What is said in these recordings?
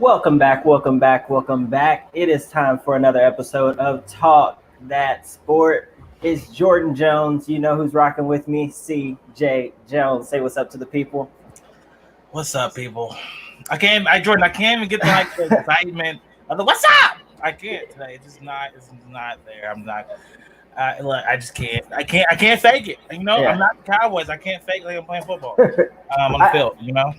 Welcome back, welcome back, welcome back. It is time for another episode of Talk That Sport. It's Jordan Jones. You know who's rocking with me, CJ Jones. Say what's up to the people. What's up, people? Jordan, I can't even get the excitement of the what's up. I can't today. It's not there. I'm not. I just can't. I can't fake it. You know, I'm not the Cowboys. I can't fake like I'm playing football on the field. You know.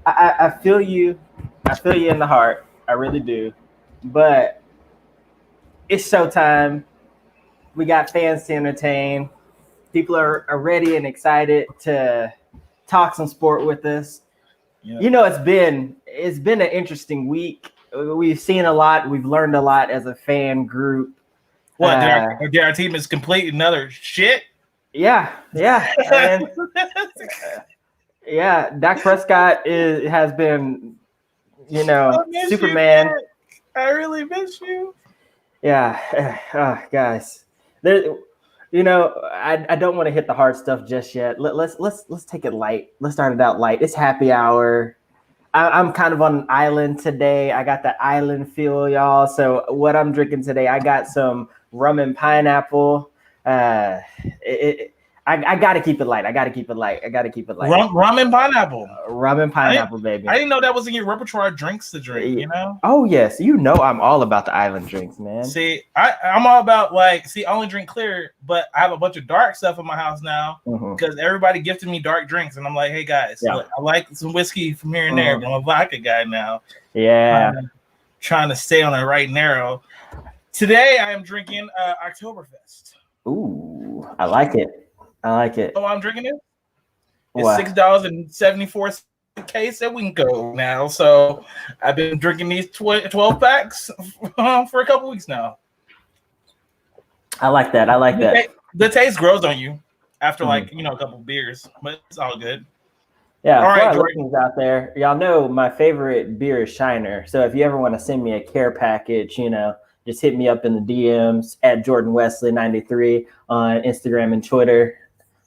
I feel you. I feel you in the heart. I really do. But it's showtime. We got fans to entertain. People are ready and excited to talk some sport with us. Yeah. You know, it's been an interesting week. We've seen a lot. We've learned a lot as a fan group. What did our team is complete another shit? Yeah. And, yeah, Dak Prescott has been, you know, Superman. I really miss you. Yeah, guys, there. You know, I don't want to hit the hard stuff just yet. Let's take it light. Let's start it out light. It's happy hour. I'm kind of on an island today. I got the island feel, y'all. So what I'm drinking today, I got some rum and pineapple. I got to keep it light. Rum and pineapple. Rum and pineapple, baby. I didn't know that was in your repertoire of drinks to drink, you know? Oh, yes. You know I'm all about the island drinks, man. See, I'm all about, I only drink clear, but I have a bunch of dark stuff in my house now because everybody gifted me dark drinks. And I'm like, hey, guys, look, I like some whiskey from here and there, but I'm a vodka guy now. Yeah. Trying to stay on the right narrow. Today, I am drinking Oktoberfest. Ooh, I like it. Oh, I'm drinking it. It's $6.74 a case at Winco now. So I've been drinking these 12 packs for a couple weeks now. I like that. The taste grows on you after a couple beers, but it's all good. Yeah, all right, listeners out there, y'all know my favorite beer is Shiner. So if you ever want to send me a care package, just hit me up in the DMs at Jordan Wesley 93 on Instagram and Twitter.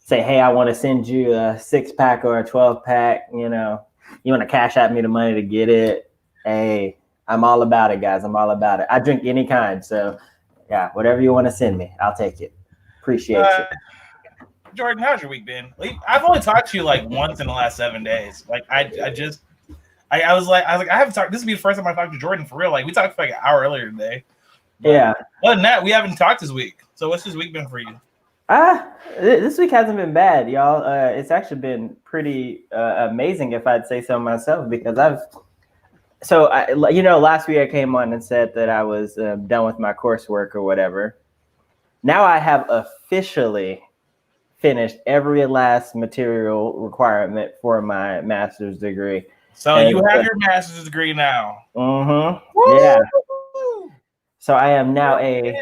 Say, hey, I want to send you a 6-pack or a 12-pack. You want to cash out me the money to get it. Hey, I'm all about it, guys. I'm all about it. I drink any kind. So, yeah, whatever you want to send me, I'll take it. Appreciate it. Jordan, how's your week been? I've only talked to you once in the last 7 days. I haven't talked. This will be the first time I talked to Jordan for real. We talked for an hour earlier today. But yeah. Other than that, we haven't talked this week. So what's this week been for you? This week hasn't been bad, y'all. It's actually been pretty amazing, if I'd say so myself, because last week I came on and said that I was done with my coursework or whatever. Now I have officially finished every last material requirement for my master's degree. So you have your master's degree now. Mm-hmm. Yeah. So I am now I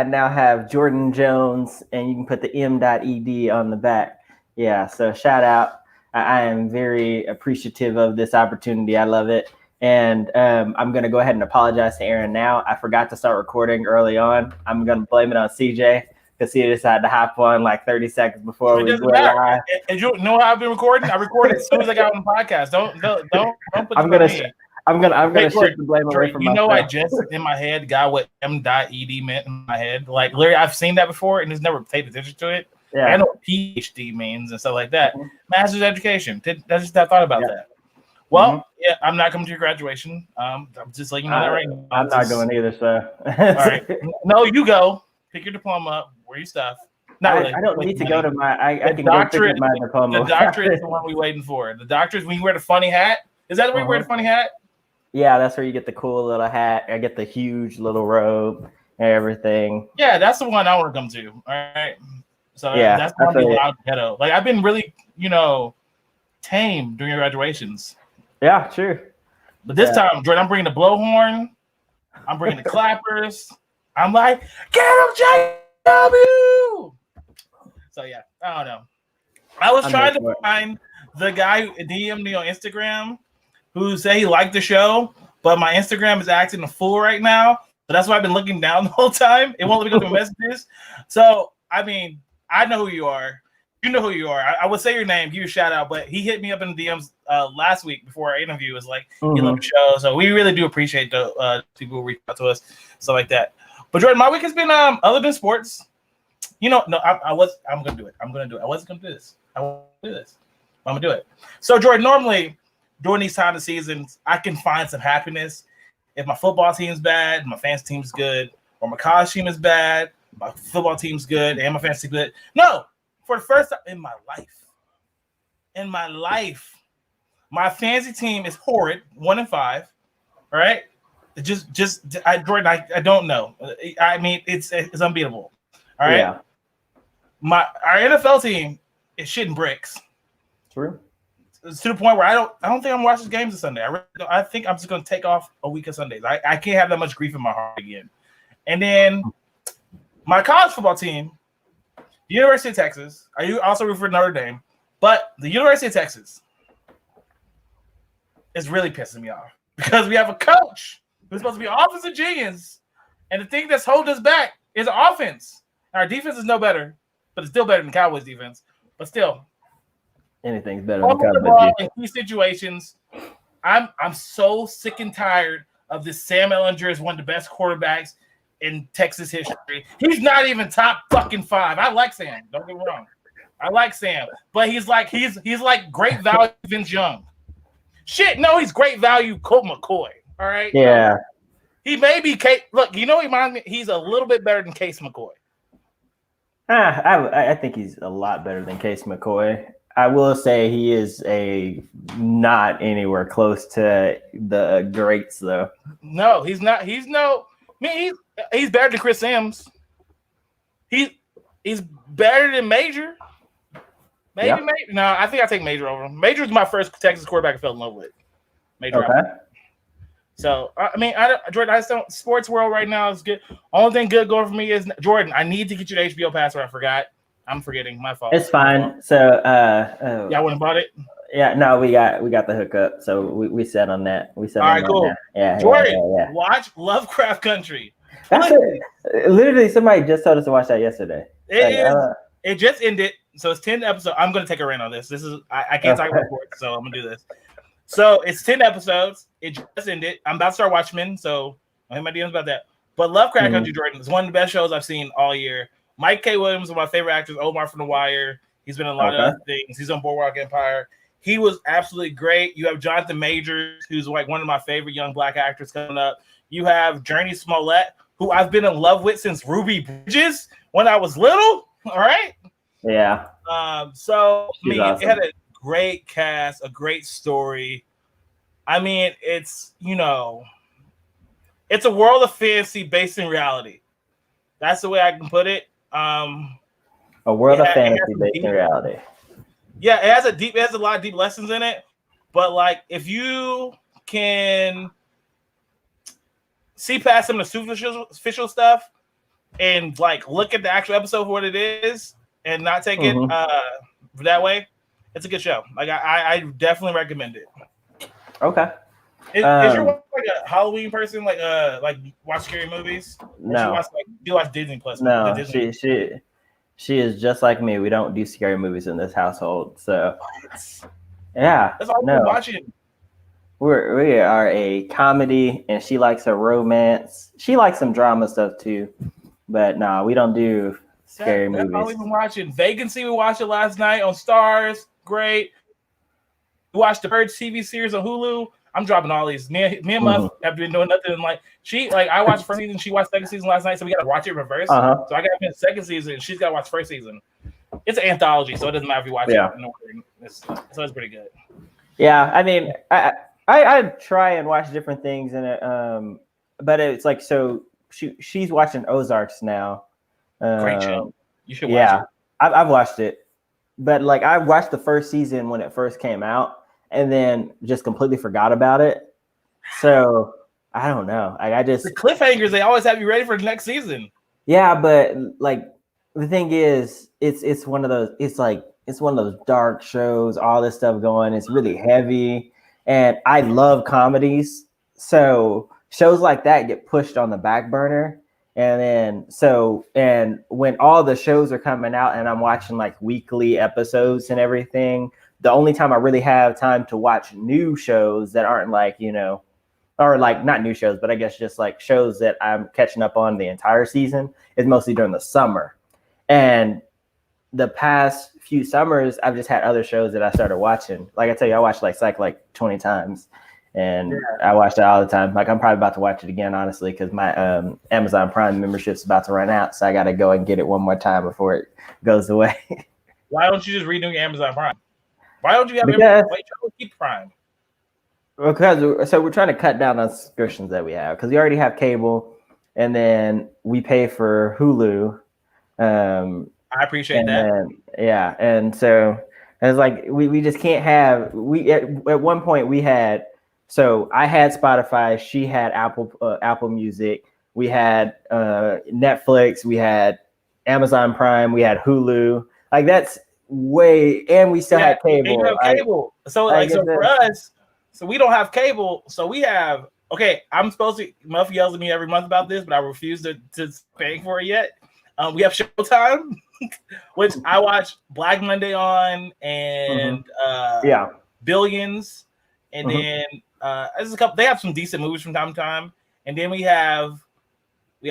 now have Jordan Jones, and you can put the m.ed on the back. Yeah, so shout out. I am very appreciative of this opportunity. I love it. And I'm going to go ahead and apologize to Aaron now. I forgot to start recording early on. I'm going to blame it on CJ because he decided to hop on 30 seconds before we went live. And you know how I've been recording? I recorded as soon as I got on the podcast. Don't put I'm gonna shift the blame away from myself. I just in my head got what m.ed meant in my head. Literally, I've seen that before and just never paid attention to it. Yeah. I know what PhD means and stuff like that. Mm-hmm. Master's education. I thought about that. Well, yeah, I'm not coming to your graduation. I'm just letting you know that right now. I'm not going either, so. All right. No, you go. Pick your diploma up. Wear your stuff. I don't need to go to my. I can go pick up my diploma. The doctorate is the one we're waiting for. The doctorate is when you wear the funny hat. Is that where you wear the funny hat? Yeah, that's where you get the cool little hat. I get the huge little robe and everything. Yeah, that's the one I want to come to. All right. So yeah, that's going to be loud ghetto. I've been really, tame during your graduations. Yeah, true. But this time, Jordan, I'm bringing the blowhorn. I'm bringing the clappers. I'm like, get him, JW! So yeah, I don't know. I was trying to find the guy who DM'd me on Instagram who said he liked the show, but my Instagram is acting a fool right now. So that's why I've been looking down the whole time. It won't let me go through messages. So, I know who you are. You know who you are. I would say your name, give you a shout out, but he hit me up in the DMs last week before our interview. Was like, he loved the show, so we really do appreciate the people who reach out to us, stuff like that. But Jordan, my week has been other than sports. I'm gonna do it. I wasn't gonna do this. I want to do this. I'm gonna do it. So Jordan, normally during these times of seasons, I can find some happiness if my football team's bad, my fantasy team's good, or my college team is bad, my football team's good, and my fantasy good. No, for the first time in my life, my fantasy team is horrid, 1-5. All right, Jordan, I don't know. I mean, it's unbeatable. All right. Yeah. Our NFL team is shitting bricks. True. It's to the point where I don't think I'm watching games this Sunday. I think I'm just going to take off a week of Sundays. I can't have that much grief in my heart again. And then my college football team, the University of Texas. I also root for Notre Dame, but the University of Texas is really pissing me off because we have a coach who's supposed to be an offensive genius, and the thing that's holding us back is offense. Our defense is no better, but it's still better than Cowboys defense. But still, anything's better than Cowboys in key situations. I'm so sick and tired of this. Sam Ehlinger is one of the best quarterbacks in Texas history. He's not even top fucking 5. I like Sam. Don't get me wrong. I like Sam, but he's like great value Vince Young. Shit, no, he's great value Colt McCoy. All right. Yeah. He may be Case. Look, he reminds me. He's a little bit better than Case McCoy. I think he's a lot better than Case McCoy. I will say he is not anywhere close to the greats though. No, he's not. He's better than Chris Sims. He's better than Major. Maybe Major. No, I think I take Major over him. Major was my first Texas quarterback I fell in love with. Major. Okay. So Jordan, I just don't. Sports world right now is good. Only thing good going for me is Jordan. I need to get you the HBO password. I forgot. I'm forgetting. My fault. It's fine. So, y'all went and bought it. Yeah, no, we got the hookup. So we set on that. We set. All right, cool. Yeah, Jordan, watch Lovecraft Country. That's literally somebody just told us to watch that yesterday. It just ended. So it's 10 episodes. I'm gonna take a rant on this. This is I can't talk about sports, so I'm gonna do this. So it's 10 episodes. It just ended. I'm about to start Watchmen, so I have my DMs about that. But Lovecraft Country, Jordan, is one of the best shows I've seen all year. Mike K. Williams is one of my favorite actors. Omar from The Wire. He's been in a lot of other things. He's on Boardwalk Empire. He was absolutely great. You have Jonathan Majors, who's like one of my favorite young black actors coming up. You have Journey Smollett, who I've been in love with since Ruby Bridges when I was little. All right. Yeah. Awesome. It had a great cast, a great story. I mean, it's a world of fantasy based in reality. That's the way I can put it. A world of fantasy based in reality. Yeah, it has a lot of deep lessons in it. But like, if you can see past some of the superficial stuff and like look at the actual episode for what it is and not take it that way, it's a good show. Like I definitely recommend it. Okay. Is your wife like a Halloween person? Like watch scary movies? No. You watch Disney Plus? No, she is just like me. We don't do scary movies in this household. So yeah, that's all we're watching. We are a comedy, and she likes a romance. She likes some drama stuff too, but no, we don't do scary movies. That's all we've been watching. Vacancy, we watched it last night on Stars. Great. We watched the Purge TV series on Hulu. I'm dropping all these. Me and Muff have been doing nothing. I watched first season. She watched second season last night, so we got to watch it in reverse. So I got to finish second season, and she's got to watch first season. It's an anthology, so it doesn't matter if you watch it in order. So it's pretty good. Yeah, I mean, I try and watch different things in it, but it's like so. She's watching Ozarks now. Great show. You should watch it. I've watched it, but like I watched the first season when it first came out, and then just completely forgot about it. So I don't know. I just the cliffhangers. They always have you ready for the next season. Yeah, but like the thing is, it's one of those. It's one of those dark shows. All this stuff going. It's really heavy, and I love comedies. So shows like that get pushed on the back burner, And then when all the shows are coming out and I'm watching like weekly episodes and everything, the only time I really have time to watch new shows that aren't like, or like not new shows, but I guess just like shows that I'm catching up on the entire season is mostly during the summer. And the past few summers, I've just had other shows that I started watching. Like I tell you, I watched like Psych like 20 times. And I watched it all the time. Like I'm probably about to watch it again, honestly, because my Amazon Prime membership's about to run out. So I got to go and get it one more time before it goes away. Why don't you just renew your Amazon Prime? Why don't you have keep Prime? Because we're trying to cut down on subscriptions that we have because we already have cable, and then we pay for Hulu. I appreciate that. Yeah, and so it's like we just can't have. We at one point we had. So I had Spotify. She had Apple Music. We had Netflix. We had Amazon Prime. We had Hulu. Like that's way, and we still had cable. You have cable. So for us, so we don't have cable. So we have. Okay, I'm supposed to. Muff yells at me every month about this, but I refuse to pay for it yet. We have Showtime, which I watch Black Monday on, and Billions, and then there's a couple. They have some decent movies from time to time, and then we have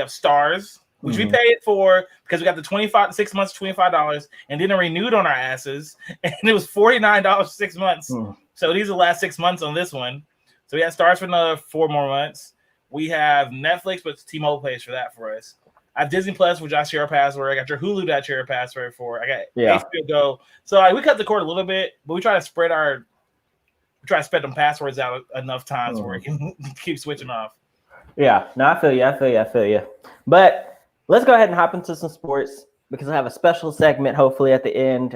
Stars, which we paid for because we got the 6 months, $25, and then it renewed on our asses, and it was $49 6 months. So these are the last 6 months on this one. So we have Stars for another 4 more months. We have Netflix, but T-Mobile pays for that for us. I have Disney Plus, which I share a password. I got your Hulu that I share a password for. I got HBO Go. So we cut the cord a little bit, but we try to spread them passwords out enough times where it can keep switching off. Yeah, no, I feel you. But let's go ahead and hop into some sports because I have a special segment hopefully at the end.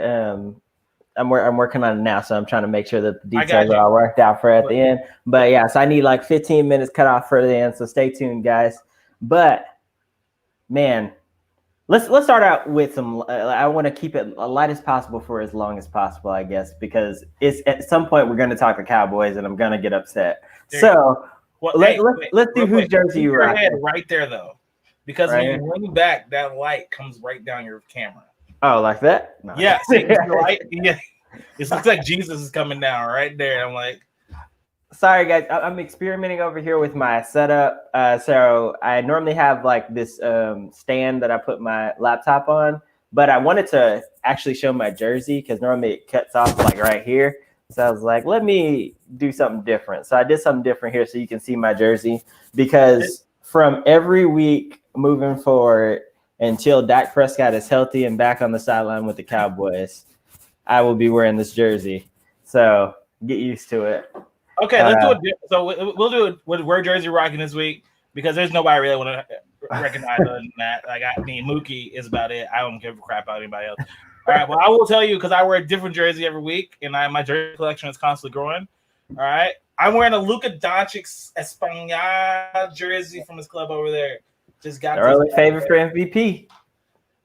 I'm working on it now, so I'm trying to make sure that the details are all worked out for at the end. But yeah, so I need like 15 minutes cut off for the end, so stay tuned, guys. But man, let's start out with some. I want to keep it as light as possible for as long as possible, I guess, because it's at some point we're going to talk the Cowboys, and I'm going to get upset. So let's do whose jersey you rock. Right there, though, because when you lean back, that light comes right down your camera. Oh, like that? No. Yeah, see, the light. Yeah, it looks like Jesus is coming down right there. I'm like. Sorry, guys. I'm experimenting over here with my setup. So I normally have like this stand that I put my laptop on, but I wanted to actually show my jersey because normally it cuts off like right here. So I was like, let me do something different. So I did something different here so you can see my jersey because from every week moving forward until Dak Prescott is healthy and back on the sideline with the Cowboys, I will be wearing this jersey. So get used to it. Okay, let's do it. So we'll do it with where jersey rocking this week because there's nobody I really want to recognize other than that. Like Mookie is about it. I don't give a crap about anybody else. All right, well, I will tell you because I wear a different jersey every week, and my jersey collection is constantly growing. All right, I'm wearing a Luka Doncic Español jersey from his club over there. Just got the early favorite for MVP.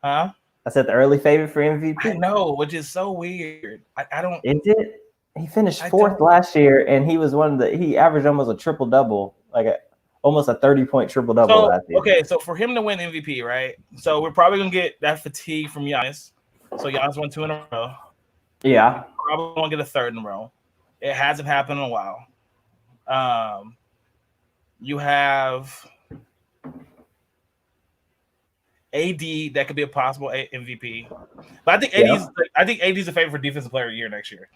Huh? I said the early favorite for MVP. I know, which is so weird. I don't. Is it? He finished fourth last year, and he was he averaged almost a triple double, like almost a 30-point triple double last year. Okay, so for him to win MVP, right? So we're probably gonna get that fatigue from Giannis. So Giannis won 2 in a row. Yeah, probably won't get a 3rd in a row. It hasn't happened in a while. You have AD that could be a possible MVP, but I think AD's a favorite for defensive player of the year next year.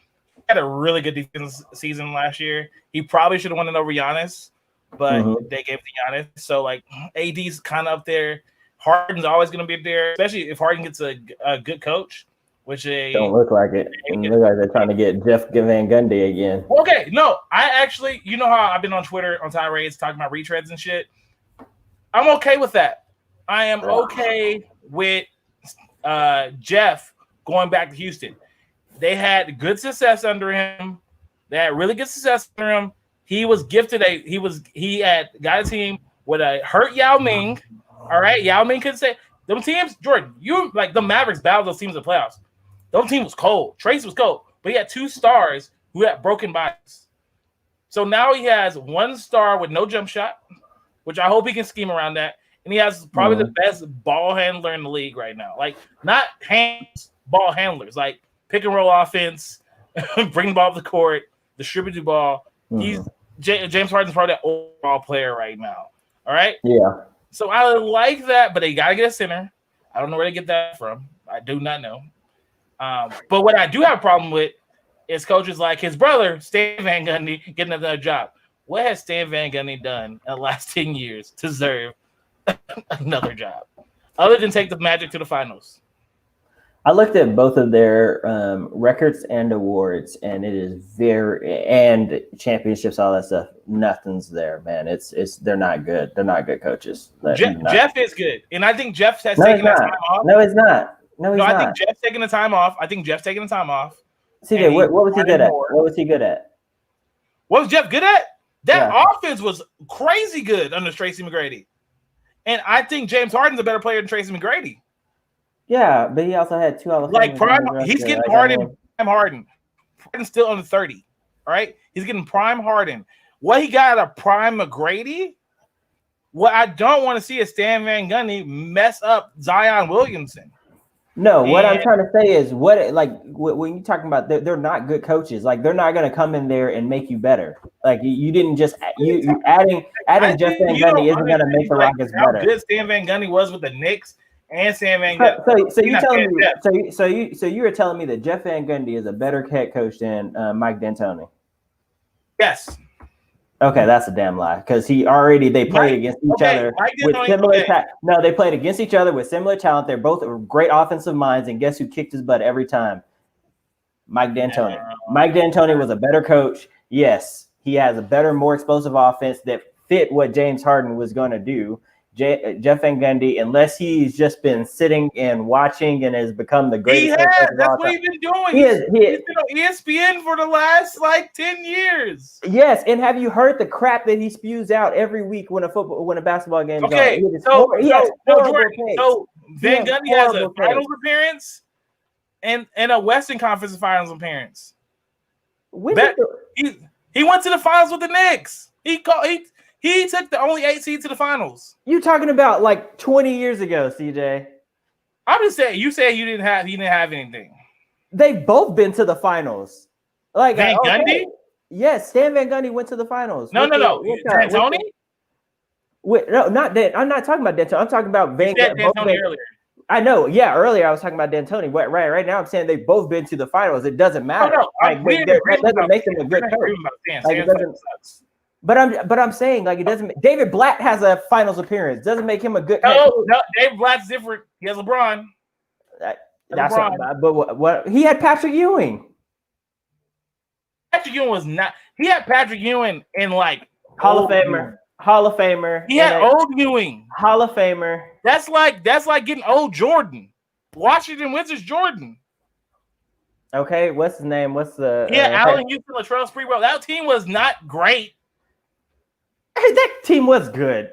Had a really good defense season last year. He probably should have won it over Giannis, but they gave it to Giannis. So like AD's kind of up there. Harden's always going to be up there, especially if Harden gets a good coach, which they don't look like it. And look like they're trying to get Jeff Van Gundy again. Okay, no, I actually, you know how I've been on Twitter on tirades talking about retreads and shit. I'm okay with that. I am okay with Jeff going back to Houston. They had good success under him. They had really good success under him. He was gifted he had got a team with a hurt Yao Ming. All right. Yao Ming could say them teams, Jordan, you like the Mavericks battled those teams in the playoffs. Those team was cold. Trace was cold, but he had 2 stars who had broken bodies. So now he has 1 star with no jump shot, which I hope he can scheme around that. and he has probably the best ball handler in the league right now. Like not hands, ball handlers, like pick and roll offense, bring the ball up the court, distribute the ball. He's James Harden's probably that overall player right now. All right. Yeah. So I like that, but they gotta get a center. I don't know where to get that from. I do not know. But what I do have a problem with is coaches like his brother, Stan Van Gundy, getting another job. What has Stan Van Gundy done in the last 10 years to deserve another job, other than take the Magic to the finals? I looked at both of their records and awards, and it is and championships, all that stuff. Nothing's there, man. They're not good. They're not good coaches. Jeff is good, and I think Jeff has taken the time off. No, he's not. No, he's not. I think Jeff's taking the time off. CJ, what was he good at? What was he good at? What was Jeff good at? That offense was crazy good under Tracy McGrady. And I think James Harden's a better player than Tracy McGrady. Yeah, but he also had 2 other like prime. He's getting prime Harden. Harden's still under 30. All right, he's getting prime Harden. What he got out of prime McGrady? What I don't want to see is Stan Van Gundy mess up Zion Williamson. No, what I'm trying to say is when you're talking about they're not good coaches. Like they're not going to come in there and make you better. Like you didn't just you adding Jeff Van Gundy isn't going to make the Rockets better. How good Stan Van Gundy was with the Knicks and Stan Van Gundy. So you telling me you were telling me that Jeff Van Gundy is a better head coach than Mike D'Antoni? Yes. Okay, that's a damn lie because they played against each other with similar talent. No, they played against each other with similar talent. They're both great offensive minds, and guess who kicked his butt every time? Mike D'Antoni. Mike D'Antoni was a better coach. Yes, he has a better, more explosive offense that fit what James Harden was going to do. Jeff Van Gundy, unless he's just been sitting and watching and has become the greatest. That's what he's been doing. He's been on ESPN for the last 10 years. Yes, and have you heard the crap that he spews out every week when a basketball game is on? So Van Gundy has a finals appearance and a Western Conference finals appearance. He went to the finals with the Knicks. He took the only 8 seed to the finals. You talking about 20 years ago, CJ? I'm just saying. You said he didn't have anything. They've both been to the finals. Van Gundy? Yes, Stan Van Gundy went to the finals. No. D'Antoni? No, not Dan. I'm not talking about D'Antoni. I'm talking about Van Gundy earlier. I know. Yeah, earlier I was talking about D'Antoni. Right now I'm saying they've both been to the finals. It doesn't matter. That doesn't make them a good coach. But I'm saying it doesn't. David Blatt has a finals appearance. Doesn't make him a good. No, David Blatt's different. He has LeBron. But what he had Patrick Ewing. Patrick Ewing was not. He had Patrick Ewing in Hall of Famer. He had old Ewing. Hall of Famer. That's like getting old Jordan. Washington Wizards Jordan. Okay, what's his name? What's the? Allen Houston, Latrell Sprewell. That team was not great. That team was good.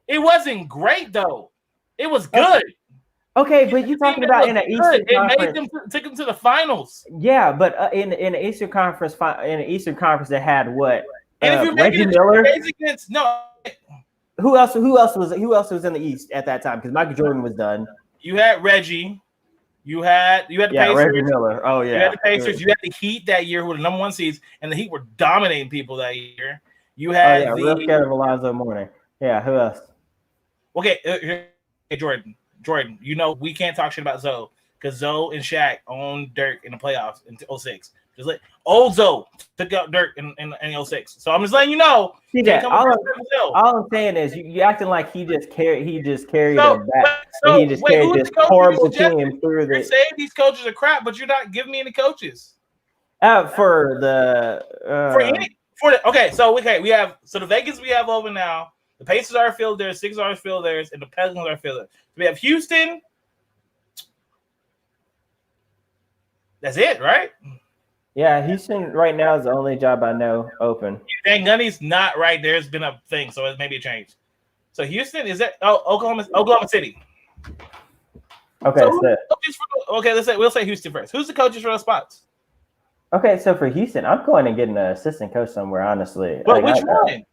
It wasn't great though. It was good. Okay, but you're talking about in an Eastern Conference. Took them to the finals. Yeah, but in the Eastern Conference, that had what? And if you're Reggie Miller. Who else was in the East at that time? Because Michael Jordan was done. You had Reggie. You had the Pacers. Reggie Miller. Oh yeah. You had the Pacers. You had the Heat that year, who were the number 1 seeds, and the Heat were dominating people that year. You had real scared of Alonzo Mourning. Yeah, who else? Okay, Jordan. We can't talk shit about Zoe because Zoe and Shaq owned Dirk in the playoffs in 06. Just old Zoe took out Dirk in 06. So I'm just letting you know. All I'm saying is you acting like he just carried them back. He just carried this horrible team through the. You're saying these coaches are crap, but you're not giving me any coaches. We have the Vegas we have over now. The Pacers are filled theirs, Sixers are filled theirs, and the Pelicans are filled theirs. We have Houston. That's it, right? Yeah, Houston right now is the only job I know open. Van Gundy's not right. There's been a thing, so it may be a change. So Houston is that? Oklahoma City. Okay, we'll say Houston first. Who's the coaches for those spots? Okay, so for Houston, I'm going and getting an assistant coach somewhere. Honestly, But which one?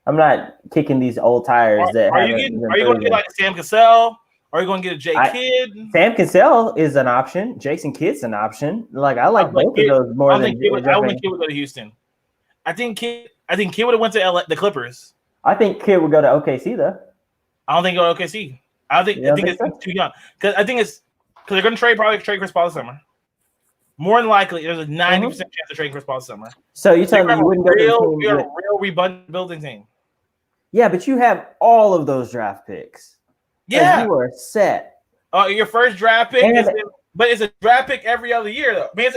I'm not kicking these old tires that Are haven't. you going to get like Sam Cassell? Are you going to get a Jay Kidd? Sam Cassell is an option. Jason Kidd's an option. Like I like both of those more than. I don't think Kidd would go to Houston. I think Kidd would have went to the Clippers. I think Kidd would go to OKC though. I don't think go to OKC. I think it's too young because they're going to probably trade Chris Paul this summer. More than likely, there's a 90% chance of trading Chris Paul this summer. So you telling me you wouldn't go to a real rebuilding building team? Yeah, but you have all of those draft picks. Yeah, like you are set. Your first draft pick but it's a draft pick every other year though. I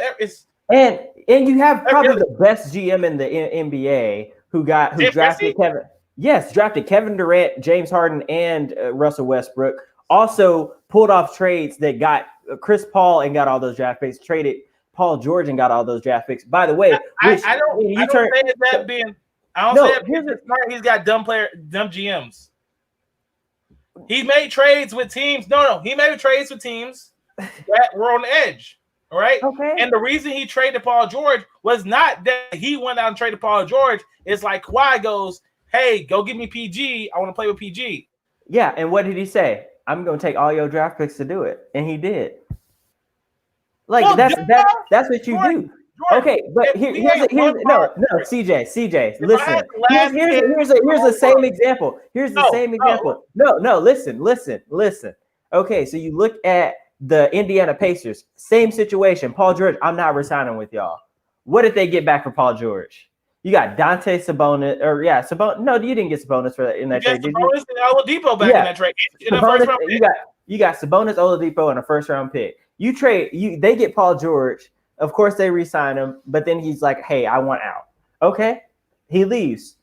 mean, and you have probably the best GM in the NBA who drafted Kevin. Yes, drafted Kevin Durant, James Harden, and Russell Westbrook. Also pulled off trades that got Chris Paul and got all those draft picks. Traded Paul George and got all those draft picks. By the way, I don't say that being. I don't say it because he's got dumb GMs. He made trades with teams. No, he made trades with teams that were on the edge. All right. Okay. And the reason he traded Paul George was not that he went out and traded Paul George. It's like Kawhi goes, "Hey, go give me PG. I want to play with PG." Yeah. And what did he say? I'm going to take all your draft picks to do it, and he did. Like that's what you do. Okay, but here's CJ, listen. Here's the same example. Here's the same example. No, listen. Okay, so you look at the Indiana Pacers, same situation. Paul George, I'm not resigning with y'all. What did they get back for Paul George? You got Dante Sabonis, Sabonis. No, you didn't get Sabonis for that in that trade. Sabonis and Oladipo back in that trade. You got Sabonis, Oladipo, and a first round pick. They get Paul George. Of course, they re-sign him, but then he's like, "Hey, I want out." Okay, he leaves.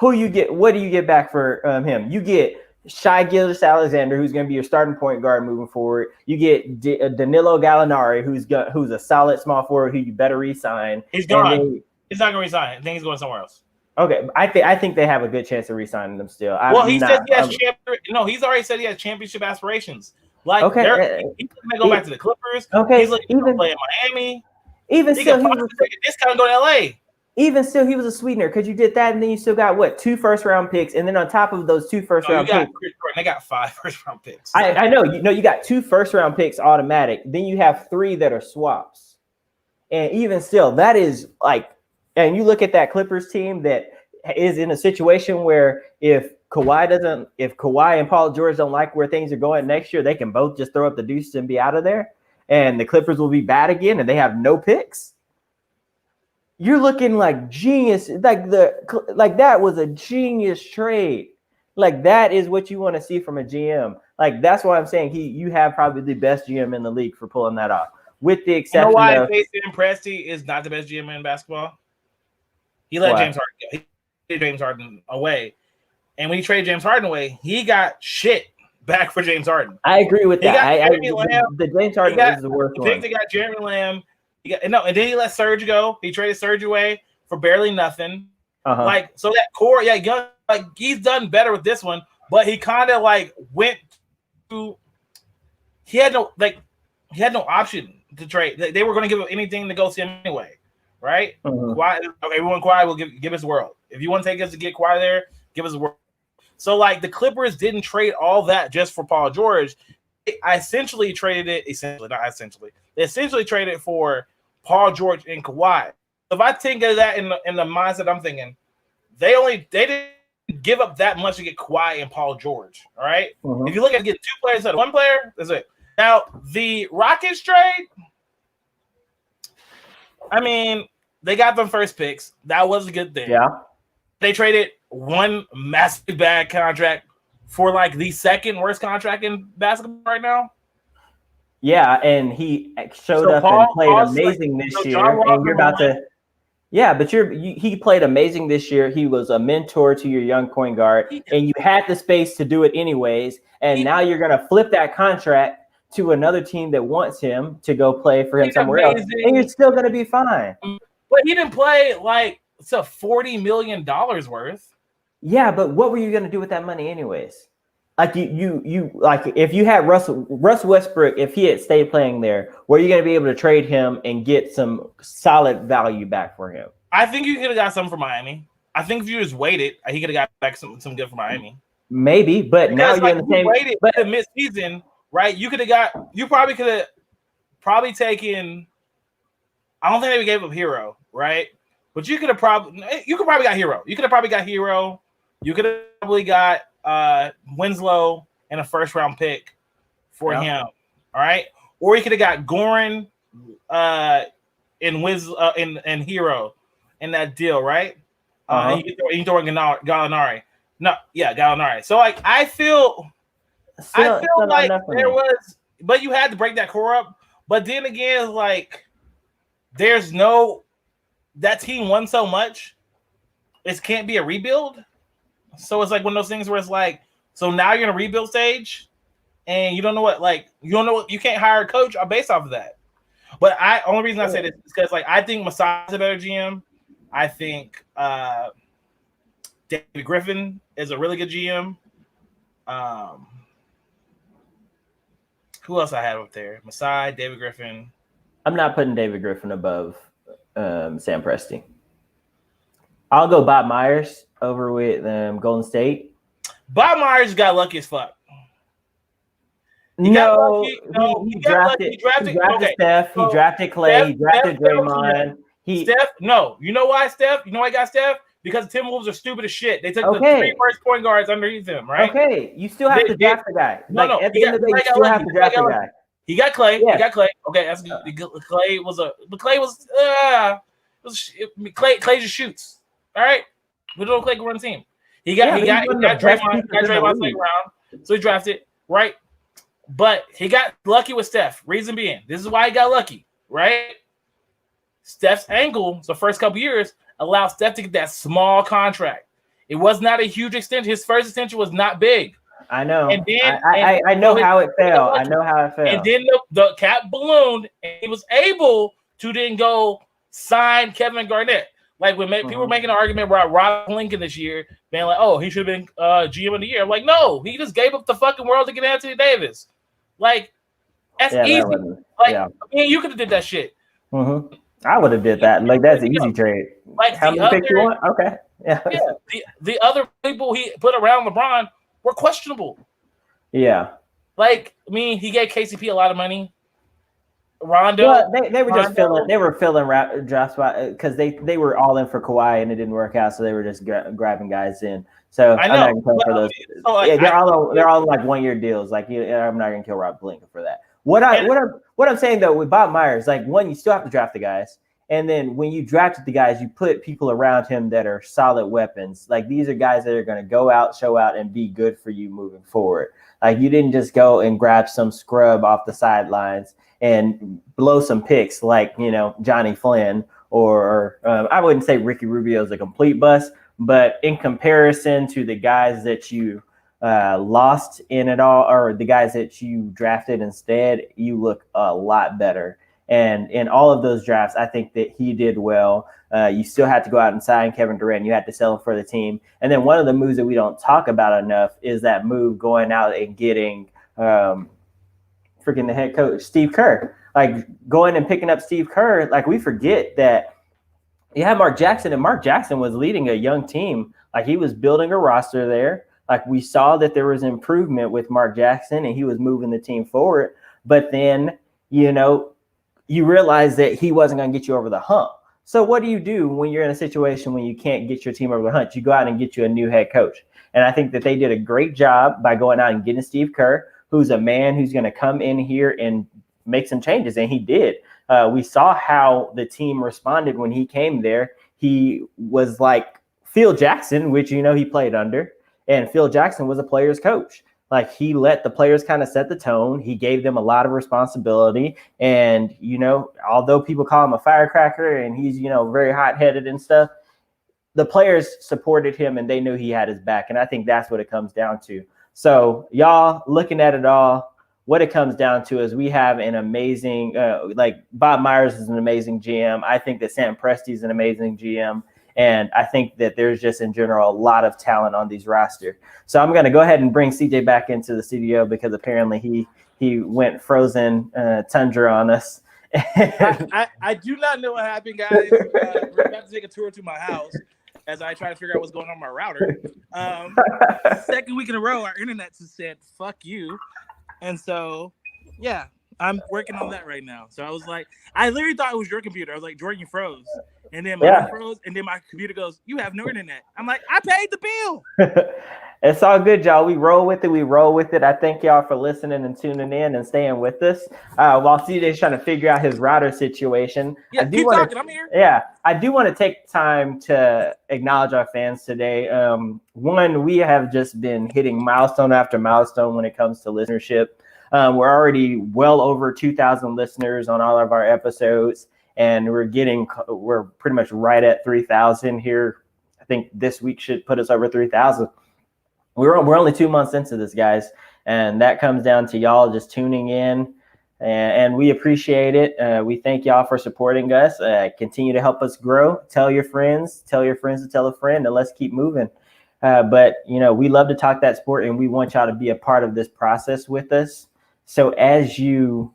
Who you get? What do you get back for him? You get Shai Gilgeous-Alexander, who's going to be your starting point guard moving forward. You get Danilo Gallinari, who's a solid small forward who you better re-sign. He's gone. He's not going to re-sign. I think he's going somewhere else. Okay, I think they have a good chance of re-signing them still. He's already said he has championship aspirations. Like, he's going to go back to the Clippers. Okay, he's looking to play in Miami. Even still, he was take a discount and go to LA. Even still, he was a sweetener because you did that, and then you still got 2 first-round picks, and then on top of those 2 first-round picks, they got 5 first-round picks. I know, you got 2 first-round picks automatic. Then you have 3 that are swaps, and even still, that is like, and you look at that Clippers team that is in a situation where if Kawhi and Paul George don't like where things are going next year, they can both just throw up the deuce and be out of there. And the Clippers will be bad again, and they have no picks. You're looking like genius. Like that was a genius trade. Like that is what you want to see from a GM. Like that's why I'm saying you have probably the best GM in the league for pulling that off. With the exception of Jason Presti is not the best GM in basketball. He let James Harden go. He traded James Harden away, and when he traded James Harden away, he got shit back for James Harden. I agree with that. The James Harden is the worst one. They got Jeremy Lamb. And then he let Serge go. He traded Serge away for barely nothing. Like, so that core, he's done better with this one, but he kind of went to. He had no option to trade. They were going to give him anything to go see him anyway, right? Kawhi, okay, we want Kawhi. We'll give us the world. If you want to take us to get Kawhi there, give us the world. So, the Clippers didn't trade all that just for Paul George. They essentially traded traded for Paul George and Kawhi. If I think of that in the mindset I'm thinking, they didn't give up that much to get Kawhi and Paul George. All right. If you look at getting 2 players instead of 1 player, that's it. Now, the Rockets trade, I mean, they got them first picks. That was a good thing. Yeah. They traded one massive bad contract for the second worst contract in basketball right now. Yeah, and he showed up and played amazing this year. And you're about to, but he played amazing this year. He was a mentor to your young point guard, and you had the space to do it anyways. And now you're gonna flip that contract to another team that wants him to go play for him somewhere else, and you're still gonna be fine. But he didn't play it's a $40 million worth. Yeah, but what were you gonna do with that money anyways? If you had Russ Westbrook, if he had stayed playing there, were you going to be able to trade him and get some solid value back for him? I think you could have got something from Miami. I think if you just waited, he could have got back some good for Miami. Maybe, but because, now you're in the same. Waited the mid-season, right? You probably could have taken. I don't think they gave up Hero, right? But you could probably got Hero. You could have probably got Hero. You could have probably got Winslow and a first round pick for him. All right. Or you could have got Goran and Hero in that deal, right? You can throw in Gallinari. No, yeah, Gallinari. So like I feel like there was, but you had to break that core up. But then again, like that team won so much, it can't be a rebuild. So it's like one of those things where it's like, so now you're in a rebuild stage, and you don't know what you can't hire a coach based off of that. But only reason I say this is because like I think Masai's a better GM. I think David Griffin is a really good GM. Who else I have up there? Masai, David Griffin. I'm not putting David Griffin above Sam Presti. I'll go Bob Myers over with Golden State. Bob Myers got lucky as fuck. He drafted Steph. He drafted Clay. He drafted Draymond. Steph, no. You know why, Steph? You know why I got Steph? Because the Timberwolves are stupid as shit. They took the 3 first point guards underneath them, right? Okay, you still have to draft the guy. At the end of the day, you still have to draft the guy. He got Clay. Yeah. He got Clay. Okay, that's good. Clay just shoots. All right, we don't Clay can run the team. He got Draymond playing around, so he drafted right. But he got lucky with Steph. Reason being, this is why he got lucky, right? Steph's angle, the first couple years, allowed Steph to get that small contract. It was not a huge extension. His first extension was not big. I know. And then I know how it fell. I know how it fell. And then the cap ballooned, and he was able to then go sign Kevin Garnett. Like when people were making an argument about Rob Lincoln this year, being like, "Oh, he should have been GM of the year." I'm like, no, he just gave up the fucking world to get Anthony Davis. Like that's easy. I mean, you could have did that shit. Mm-hmm. I would have did that. Like that's an easy trade. Like how many picks you want? Okay. Yeah. The other people he put around LeBron were questionable. Yeah. Like, I mean, he gave KCP a lot of money. Rondo. Well, they were just filling draft spot because they were all in for Kawhi and it didn't work out, so they were just grabbing guys in. So I know. I'm not gonna kill for those. So like, they're all like 1-year deals. Like I'm not gonna kill Rob Pelinka for that. What I'm saying though with Bob Myers, like one, you still have to draft the guys, and then when you drafted the guys, you put people around him that are solid weapons. Like these are guys that are gonna go out, show out, and be good for you moving forward. Like you didn't just go and grab some scrub off the sidelines and blow some picks like Johnny Flynn or I wouldn't say Ricky Rubio is a complete bust, but in comparison to the guys that you lost in it all, or the guys that you drafted instead, you look a lot better. And in all of those drafts, I think that he did well. You still had to go out and sign Kevin Durant. You had to sell him for the team. And then one of the moves that we don't talk about enough is that move going out and getting freaking the head coach, Steve Kerr. Like going and picking up Steve Kerr, like we forget that you had Mark Jackson, and Mark Jackson was leading a young team. Like he was building a roster there. Like we saw that there was improvement with Mark Jackson and he was moving the team forward. But then, you realize that he wasn't going to get you over the hump. So what do you do when you're in a situation when you can't get your team over the hump? You go out and get you a new head coach. And I think that they did a great job by going out and getting Steve Kerr, who's a man who's going to come in here and make some changes. And he did. We saw how the team responded when he came there. He was like Phil Jackson, which, he played under. And Phil Jackson was a player's coach. Like he let the players kind of set the tone. He gave them a lot of responsibility. And, although people call him a firecracker and he's, very hot-headed and stuff, the players supported him and they knew he had his back. And I think that's what it comes down to. So y'all looking at it all, what it comes down to is we have an amazing, Bob Myers is an amazing GM. I think that Sam Presti is an amazing GM. And I think that there's just in general a lot of talent on these roster. So I'm going to go ahead and bring CJ back into the studio because apparently he went frozen tundra on us. I do not know what happened, guys. We're about to take a tour to my house. as I try to figure out what's going on with my router. Second week in a row, our internet just said, fuck you. And so, yeah, I'm working on that right now. So I was like, I literally thought it was your computer. I was like, Jordan, you froze. And then mine froze. And then my computer goes, you have no internet. I'm like, I paid the bill. It's all good, y'all. We roll with it. I thank y'all for listening and tuning in and staying with us. While CJ's trying to figure out his router situation. Yeah, keep talking. I'm here. Yeah, I do want to take time to acknowledge our fans today. One, we have just been hitting milestone after milestone when it comes to listenership. We're already well over 2,000 listeners on all of our episodes, and we're pretty much right at 3,000 here. I think this week should put us over 3,000. We're only 2 months into this, guys, and that comes down to y'all just tuning in, and we appreciate it. We thank y'all for supporting us. Continue to help us grow. Tell your friends to tell a friend, and let's keep moving. But, we love to talk that sport, and we want y'all to be a part of this process with us. So as you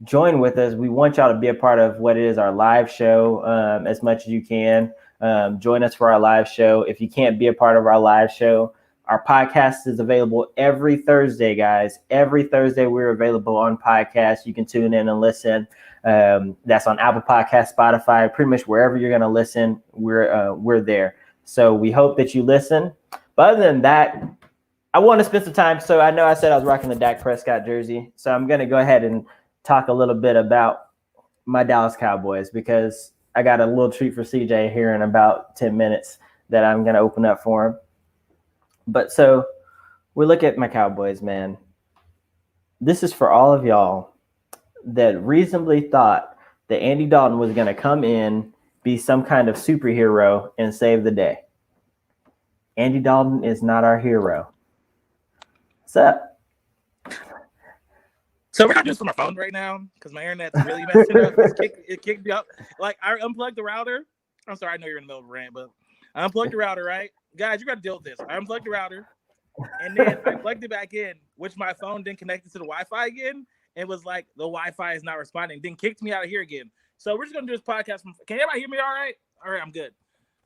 join with us, we want y'all to be a part of what is our live show as much as you can. Join us for our live show. If you can't be a part of our live show, our podcast is available every Thursday, guys. Every Thursday, we're available on podcast. You can tune in and listen. That's on Apple Podcasts, Spotify, pretty much wherever you're going to listen, we're there. So we hope that you listen. But other than that, I want to spend some time. So I know I said I was rocking the Dak Prescott jersey. So I'm going to go ahead and talk a little bit about my Dallas Cowboys, because I got a little treat for CJ here in about 10 minutes that I'm going to open up for him. But so we look at my Cowboys, man. This is for all of y'all that reasonably thought that Andy Dalton was going to come in, be some kind of superhero, and save the day. Andy Dalton is not our hero. What's up? So we're not just on my phone right now because my internet's really messing up. It kicked me up. Like, I unplugged the router. I'm sorry, I know you're in the middle of a rant, but I unplugged the router, right? Guys, you got to deal with this. I unplugged the router, and then I plugged it back in, which my phone then connected to the Wi-Fi again. And was like, the Wi-Fi is not responding. Then kicked me out of here again. So we're just going to do this podcast. Can everybody hear me all right? All right, I'm good.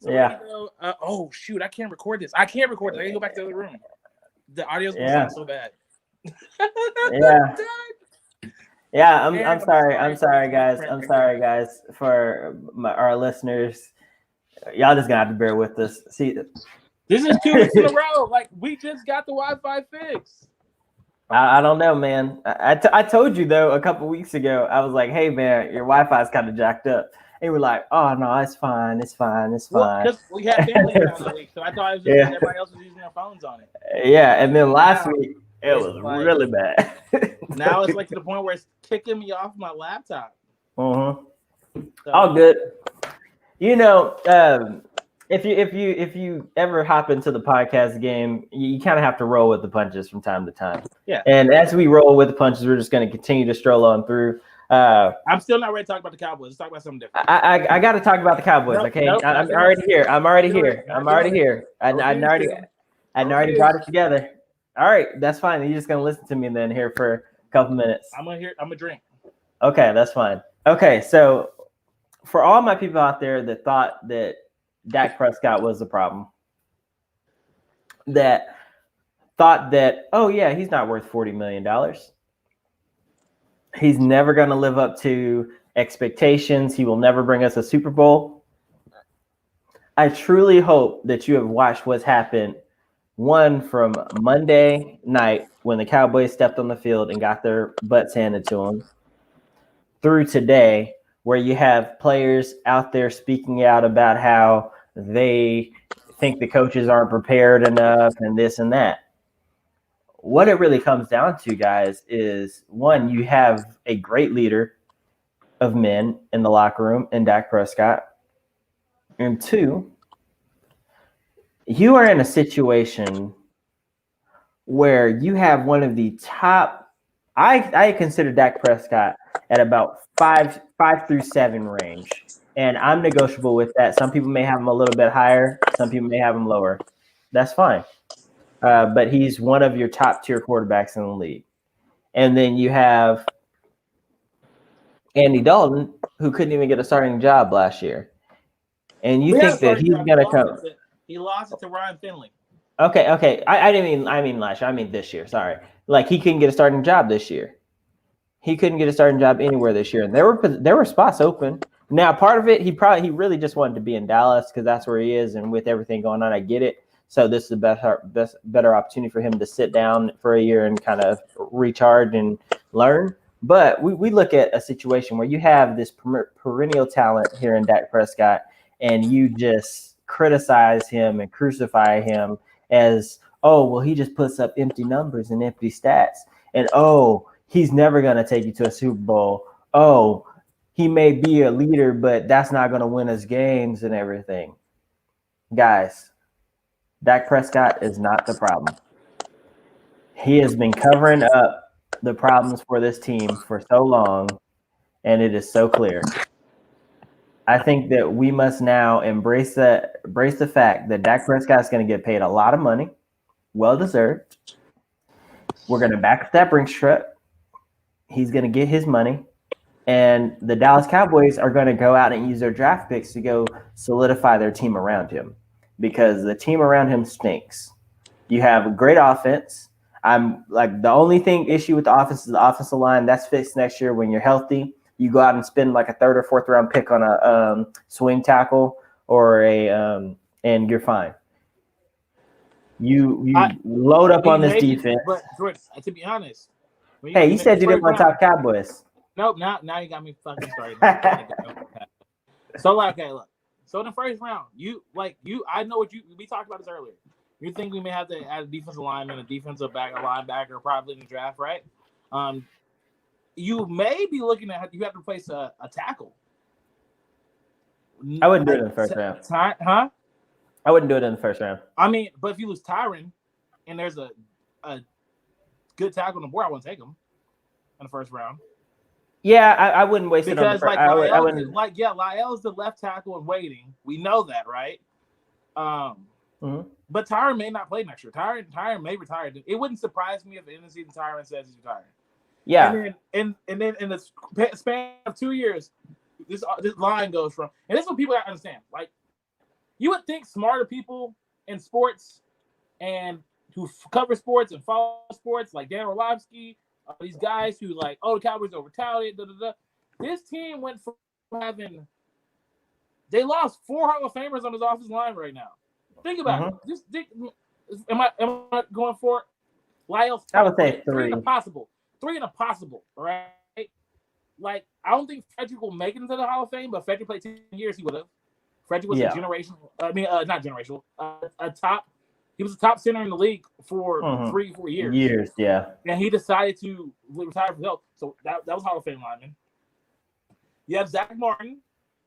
So yeah. Oh, shoot, I can't record this. I can't record it. I need to go back to the other room. The audio's going to sound so bad. Yeah. Yeah, I'm sorry. I'm sorry, guys. I'm sorry, guys, for our listeners. Y'all just gonna have to bear with us. See, this is 2 weeks in a row. Like, we just got the Wi-Fi fixed. I don't know, man. I told you though a couple weeks ago. I was like, "Hey, man, your Wi-Fi is kind of jacked up." And we're like, "Oh no, it's fine. It's fine. It's fine." Because we had family in the week, so I thought it was just everybody else was using their phones on it. Yeah, and then last week it was like, really bad. Now it's like to the point where it's kicking me off my laptop. So, all good. If you ever hop into the podcast game, you kind of have to roll with the punches from time to time. Yeah. And as we roll with the punches, we're just going to continue to stroll on through. I'm still not ready to talk about the Cowboys. Let's talk about something different. I got to talk about the Cowboys. Okay, I'm already here. I'm already here. I already brought it together. All right, that's fine. You're just gonna listen to me then here for a couple minutes. I'm gonna drink. Okay, that's fine. Okay, so for all my people out there that thought that Dak Prescott was the problem, that thought that, oh yeah, he's not worth $40 million. He's never going to live up to expectations. He will never bring us a Super Bowl. I truly hope that you have watched what's happened, one from Monday night when the Cowboys stepped on the field and got their butts handed to them, through today, where you have players out there speaking out about how they think the coaches aren't prepared enough and this and that. What it really comes down to, guys, is one, you have a great leader of men in the locker room in Dak Prescott. And two, you are in a situation where you have one of the top, I consider Dak Prescott at about 5 through 7 range. And I'm negotiable with that. Some people may have him a little bit higher. Some people may have him lower. That's fine. But he's one of your top tier quarterbacks in the league. And then you have Andy Dalton, who couldn't even get a starting job last year. and you think that he's gonna come. He lost it to Ryan Finley. Okay. I didn't mean last year. I mean this year. Sorry. Like he couldn't get a starting job this year. He couldn't get a starting job anywhere this year, and there were spots open. Now, part of it, he really just wanted to be in Dallas because that's where he is, and with everything going on, I get it. So this is the better opportunity for him to sit down for a year and kind of recharge and learn. But we look at a situation where you have this perennial talent here in Dak Prescott, and you just criticize him and crucify him as, oh, well, he just puts up empty numbers and empty stats, and oh, he's never going to take you to a Super Bowl. Oh, he may be a leader, but that's not going to win us games and everything. Guys, Dak Prescott is not the problem. He has been covering up the problems for this team for so long, and it is so clear. I think that we must now embrace the fact that Dak Prescott is going to get paid a lot of money, well deserved. We're going to back up that Brinks truck. He's going to get his money, and the Dallas Cowboys are going to go out and use their draft picks to go solidify their team around him because the team around him stinks. You have a great offense. I'm like the only issue with the offense is the offensive line. That's fixed next year when you're healthy. You go out and spend like a 3rd or 4th round pick on a swing tackle or and you're fine. You load up on this defense. But George, to be honest, hey, you said you didn't want to talk Cowboys. Nope, now you got me fucking started. So like, okay, look. So in the first round, I know we talked about this earlier. You think we may have to add a defensive lineman, a defensive back, a linebacker, probably in the draft, right? You may be looking at you have to replace a tackle. I wouldn't do it in the first round. Huh? I wouldn't do it in the first round. I mean, but if you lose Tyron and there's a good tackle on the board, I wouldn't take him in the first round. Yeah, I wouldn't waste it on the first. I wouldn't. Lyell's the left tackle in waiting. We know that, right? But Tyron may not play next year. Tyron may retire. It wouldn't surprise me if in the season Tyron says he's retiring. Yeah. And then in the span of 2 years, this line goes from, and this is what people gotta understand. Like, you would think smarter people in sports and who cover sports and follow sports, like Dan Orlovsky, these guys who like, oh, the Cowboys over talented. This team went from having, they lost 4 Hall of Famers on his offensive line right now. Think about it. Just am I going for it? Lyle's, I would say 3. 3 impossible. 3 and impossible, all right? Like, I don't think Frederick will make it into the Hall of Fame, but Frederick played 10 years, he would have. Frederick was a generational, not generational, he was a top center in the league for 3-4 years. Yeah. And he decided to retire for health. So that was Hall of Fame lineman. You have Zach Martin,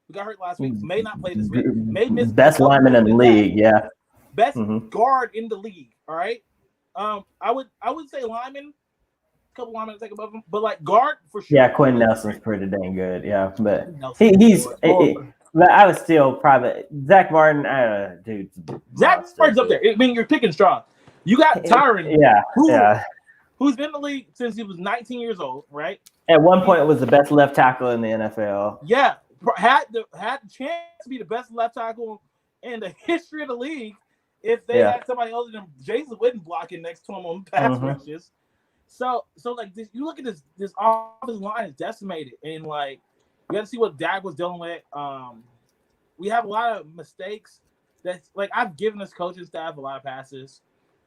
who got hurt last week, may not play this week. May miss best lineman in the league, yeah. Best guard in the league, all right? I would say lineman, a couple linemen to take above him, but like guard for sure. Yeah, Quentin Nelson's pretty dang good, yeah. But he's I was still probably Zach Martin, dude. Zach Martin's up there. I mean, you're picking strong. You got Tyron, who's been in the league since he was 19 years old, right? At one point, it was the best left tackle in the NFL. Yeah, had the chance to be the best left tackle in the history of the league if they had somebody other than Jason Witten blocking next to him on pass rushes. So like this, you look at this offensive line is decimated, and like you got to see what Dak was dealing with. We have a lot of mistakes. That's like I've given this coaching staff a lot of passes.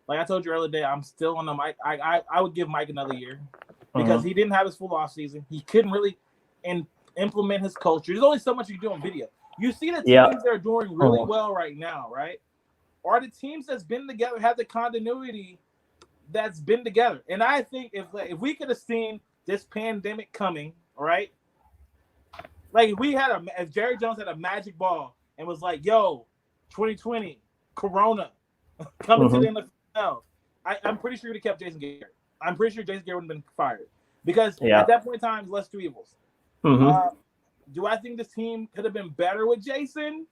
Like I told you earlier today, I'm still on the Mike. I would give Mike another year because he didn't have his full off season. He couldn't really implement his culture. There's only so much you can do on video. You see the teams that are doing really well right now, right? Are the teams that's been together have the continuity that's been together? And I think if we could have seen this pandemic coming, right? Like if Jerry Jones had a magic ball and was like, "Yo, 2020, Corona, coming to the NFL," I'm pretty sure he'd have kept Jason Garrett. I'm pretty sure Jason Garrett would have been fired because at that point in time, it's less 2 evils. Do I think this team could have been better with Jason?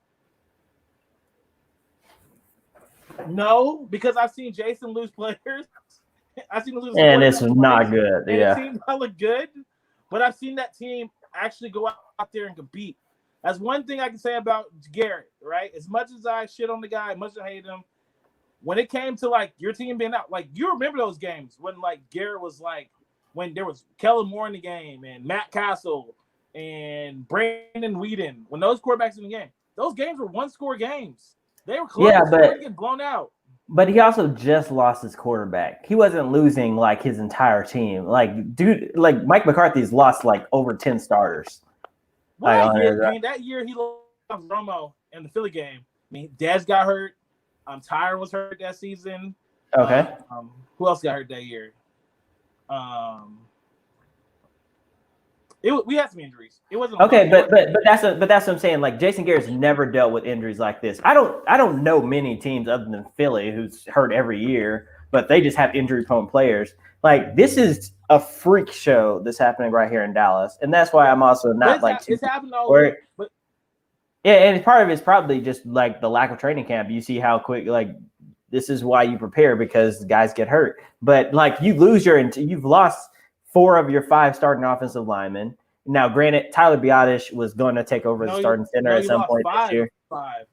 No, because I've seen Jason lose players. I've seen him lose, and it's not good. And the team not look good, but I've seen that team actually go out there and compete. That's one thing I can say about Garrett, right? As much as I shit on the guy, as much as I hate him, when it came to like your team being out, like you remember those games when like Garrett was like, when there was Kellen Moore in the game and Matt Castle and Brandon Whedon, when those quarterbacks in the game, those games were 1-score games. They were close. Yeah, They were getting blown out. But he also just lost his quarterback. He wasn't losing like his entire team. Like, dude, like Mike McCarthy's lost like over 10 starters. Well, that year he lost Romo in the Philly game. I mean, Dez got hurt. Tyron was hurt that season. Okay. Who else got hurt that year? We had some injuries. It wasn't okay, but that's what I'm saying. Like Jason Garrett's never dealt with injuries like this. I don't know many teams other than Philly who's hurt every year, but they just have injury-prone players. Like this is a freak show that's happening right here in Dallas, and that's why I'm also not it's happening all over. But yeah, and part of it's probably just like the lack of training camp. You see how quick this is why you prepare because guys get hurt. But like you've lost 4 of your 5 starting offensive linemen. Now, granted, Tyler Biotish was going to take over the starting center at some point this year. 5.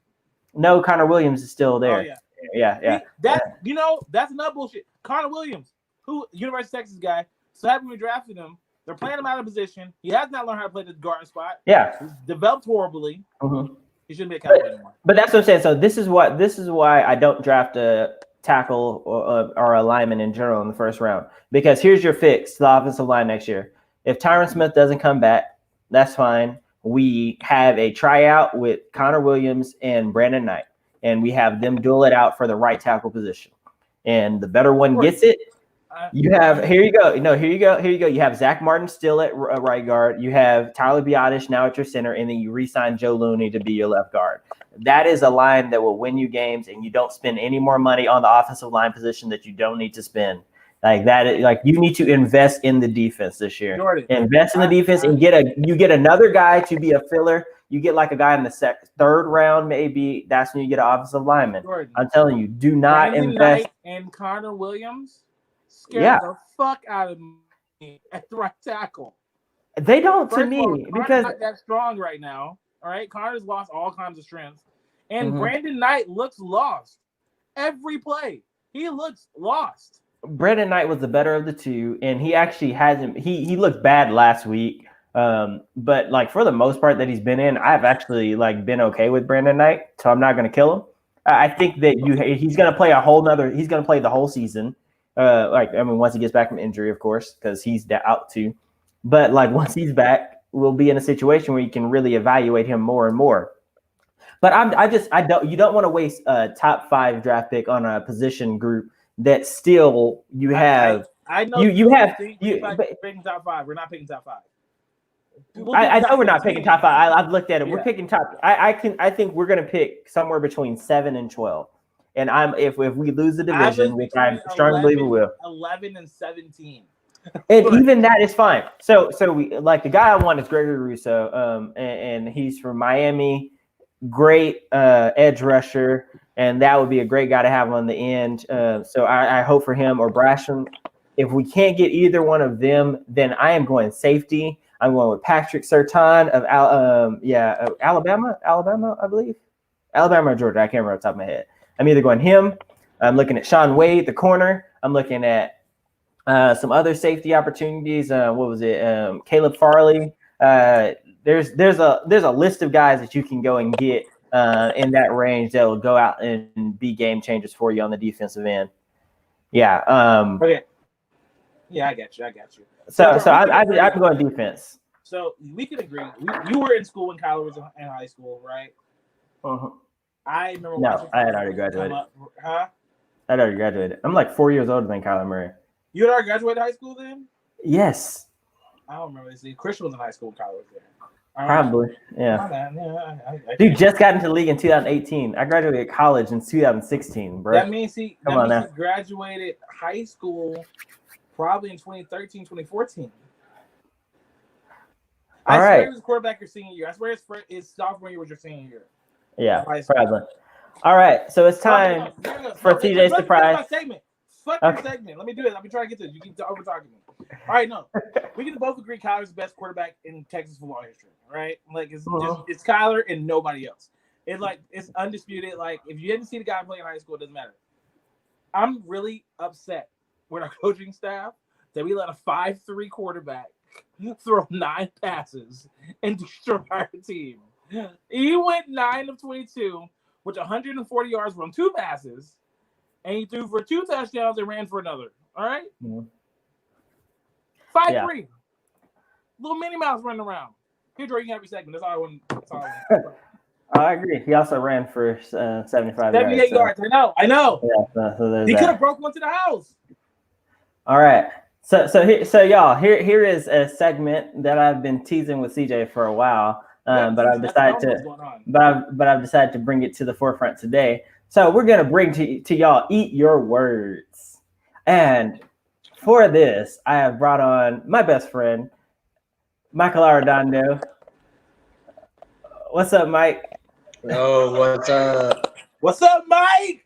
No, Connor Williams is still there. Oh, yeah. That's another bullshit. Connor Williams, who University of Texas guy, so happy we drafted him. They're playing him out of position. He has not learned how to play the guard spot. Yeah, he's developed horribly. Mm-hmm. He shouldn't be a Cowboy anymore. But that's what I'm saying. So this is why I don't draft a tackle or a lineman in general in the first round, because here's your fix to the offensive line next year. If Tyron Smith doesn't come back, that's fine. We have a tryout with Connor Williams and Brandon Knight, and we have them duel it out for the right tackle position. And the better one gets it. You have here you go. You have Zach Martin still at right guard. You have Tyler Biotish now at your center, and then you re-sign Joe Looney to be your left guard. That is a line that will win you games, and you don't spend any more money on the offensive line position that you don't need to spend. Like that, like you need to invest in the defense this year. Jordan, invest in the defense and get another guy to be a filler. You get like a guy in the third round, maybe. That's when you get an offensive lineman. Jordan, I'm telling you, do not Brandon invest. Knight and Connor Williams scared the fuck out of me at the right tackle. They don't to me because not that strong right now. All right, Connor's lost all kinds of strength, and Brandon Knight looks lost every play. He looks lost. Brandon Knight was the better of the two, and he actually hasn't. He looked bad last week, but like for the most part that he's been in, I've actually like been okay with Brandon Knight, so I'm not going to kill him. I think that he's going to play he's going to play the whole season. Once he gets back from injury, of course, because he's out too. But like once he's back, we'll be in a situation where you can really evaluate him more and more. But you don't want to waste a top 5 draft pick on a position group that still you have. I know picking top 5. We're not picking top 5. I know we're not picking top 5. I've looked at it. We're picking top. I think we're going to pick somewhere between 7 and 12. And if we lose the division, which I strongly believe we will, 11 and 17. And even that is fine. So we like the guy I want is Gregory Rousseau, and he's from Miami. Great edge rusher, and that would be a great guy to have on the end. So I hope for him or Brasham. If we can't get either one of them, then I am going safety. I'm going with Patrick Surtain of Alabama, I believe. Alabama or Georgia, I can't remember off the top of my head. I'm either going him. I'm looking at Sean Wade, the corner. I'm looking at some other safety opportunities. What was it? Caleb Farley. There's a list of guys that you can go and get in that range that will go out and be game changers for you on the defensive end. Yeah. Okay. Yeah, I got you. So I'm going defense. So we can agree. You were in school when Kyler was in high school, right? Uh-huh. I remember. No, I had already graduated. Huh? I had already graduated. I'm like 4 years older than Kyler Murray. You had already graduated high school then? Yes. I don't remember. See, Christian was in high school when Kyler was there. Probably, yeah. I Dude just got into the league in 2018. I graduated college in 2016, bro. That means he graduated high school probably in 2013, 2014. I swear he was quarterback your senior year. I swear his sophomore year was your senior year. Yeah, probably. All right, so it's time for TJ's surprise. fuck your segment. Let me do it. Let me try to get this. You keep over talking me. All right, no. We can both agree Kyler's the best quarterback in Texas football history, right? Like it's Kyler and nobody else. It's undisputed. Like if you didn't see the guy play in high school, it doesn't matter. I'm really upset with our coaching staff that we let a 5'3" quarterback throw 9 passes and destroy our team. He went 9 of 22 with 140 yards from 2 passes, and he threw for 2 touchdowns and ran for another. All right? 5'3". Little Minnie Mouse running around. He's drinking every segment. That's all I want. I agree. He also ran for 75 78 yards. I know. Yeah, so he could have broke one to the house. All right. So y'all, here is a segment that I've been teasing with CJ for a while, but I've decided to bring it to the forefront today. So we're gonna bring to y'all Eat Your Words, and for this, I have brought on my best friend, Michael Arredondo. What's up, Mike? Oh, what's up? What's up, Mike?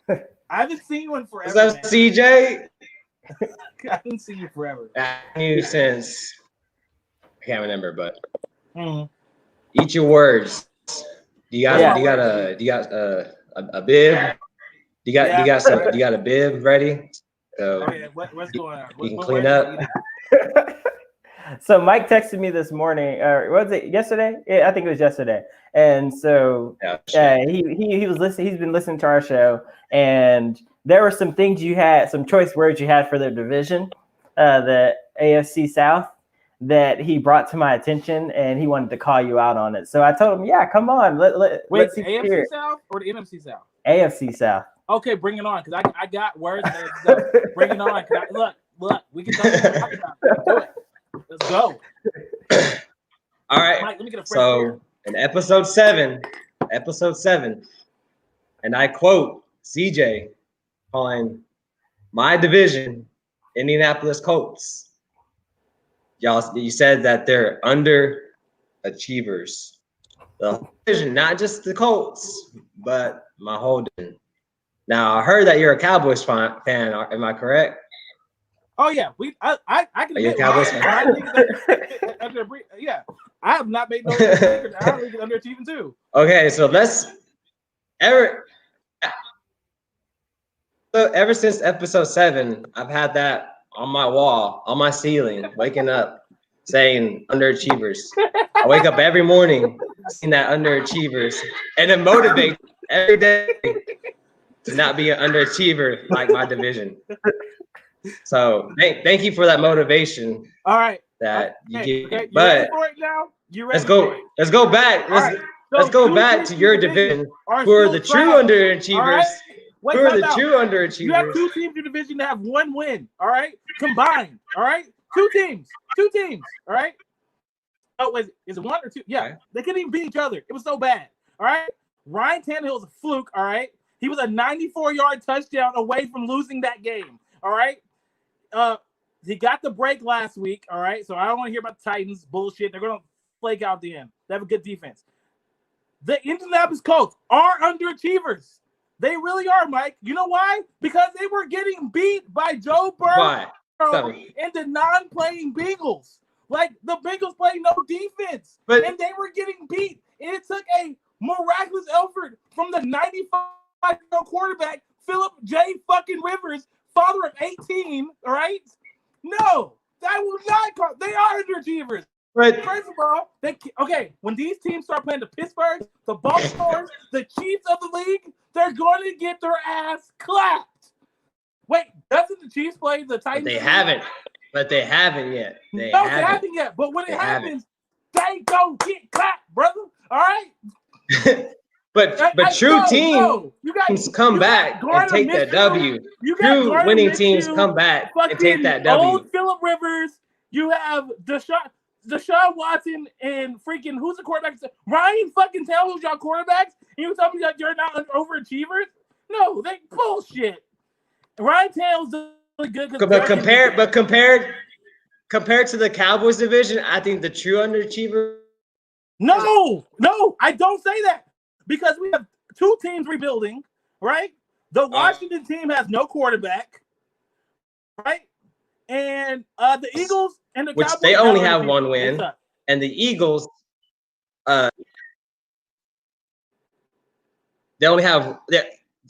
I haven't seen you in forever. What's up, CJ? I haven't seen you forever. I knew you since I can't remember, but eat your words. Do you got a bib? Do you got a bib ready? So what's going on? You can clean up. So Mike texted me this morning, or was it yesterday? Yeah, I think it was yesterday. And so he was listening. He's been listening to our show, and there were some things some choice words you had for the division, the AFC South, that he brought to my attention, and he wanted to call you out on it. So I told him, yeah, come on. Wait, the AFC South or the NFC South? AFC South. Okay, bring it on, because I got words. Bring it on. Look, we can talk about it. Do it. Let's go. All right. Mike, let me get a fresh beer. In episode 7, and I quote CJ calling my division Indianapolis Colts. You said that they're underachievers. The division, not just the Colts, but my whole division. Now I heard that you're a Cowboys fan. Am I correct? Oh yeah, I can. Are you a Cowboys fan? Yeah, I have not made no secret. I think it's underachieving too. Okay, so ever since episode 7, I've had that on my wall, on my ceiling, waking up saying underachievers. I wake up every morning seeing that underachievers, and it motivates every day to not be an underachiever like my division. So thank you for that motivation. All right. That you give. Okay. But ready for it now? You ready? Let's go back. Let's go back to your division. Who are the true underachievers? Who are the true underachievers? You have 2 teams in your division that have 1 win. All right, combined. All right, 2 teams. All right. Oh, is it 1 or 2? Yeah, okay. They couldn't even beat each other. It was so bad. All right. Ryan Tannehill's a fluke. All right. He was a 94-yard touchdown away from losing that game. All right. He got the break last week. All right. So I don't want to hear about the Titans bullshit. They're gonna flake out the end. They have a good defense. The Indianapolis Colts are underachievers. They really are, Mike. You know why? Because they were getting beat by Joe Burrow and the non-playing Bengals. Like, the Bengals played no defense, and they were getting beat. And it took a miraculous effort from the 95-year-old quarterback, Philip J. fucking Rivers, father of 18, all right? No, that will not call. They are underachievers. But first of all, when these teams start playing the Pittsburgh, the Baltimore, the Chiefs of the league, they're going to get their ass clapped. Wait, doesn't the Chiefs play the Titans? They haven't. But they haven't yet. They haven't yet. But when it happens, they go get clapped, brother. All right? But true teams come back and take that W. True winning teams come back and take that W. Old Phillip Rivers. You have Deshaun Watson and freaking who's the quarterback? Ryan fucking Tannehill's y'all quarterbacks. And you tell me that you're not overachievers? No, they bullshit. Ryan Tannehill's really good. But compared to the Cowboys division, I think the true underachiever. No, I don't say that because we have 2 teams rebuilding, right? The Washington team has no quarterback, right? And the Eagles and the Which Cowboys, they only have one win, suck. and the Eagles, they only have.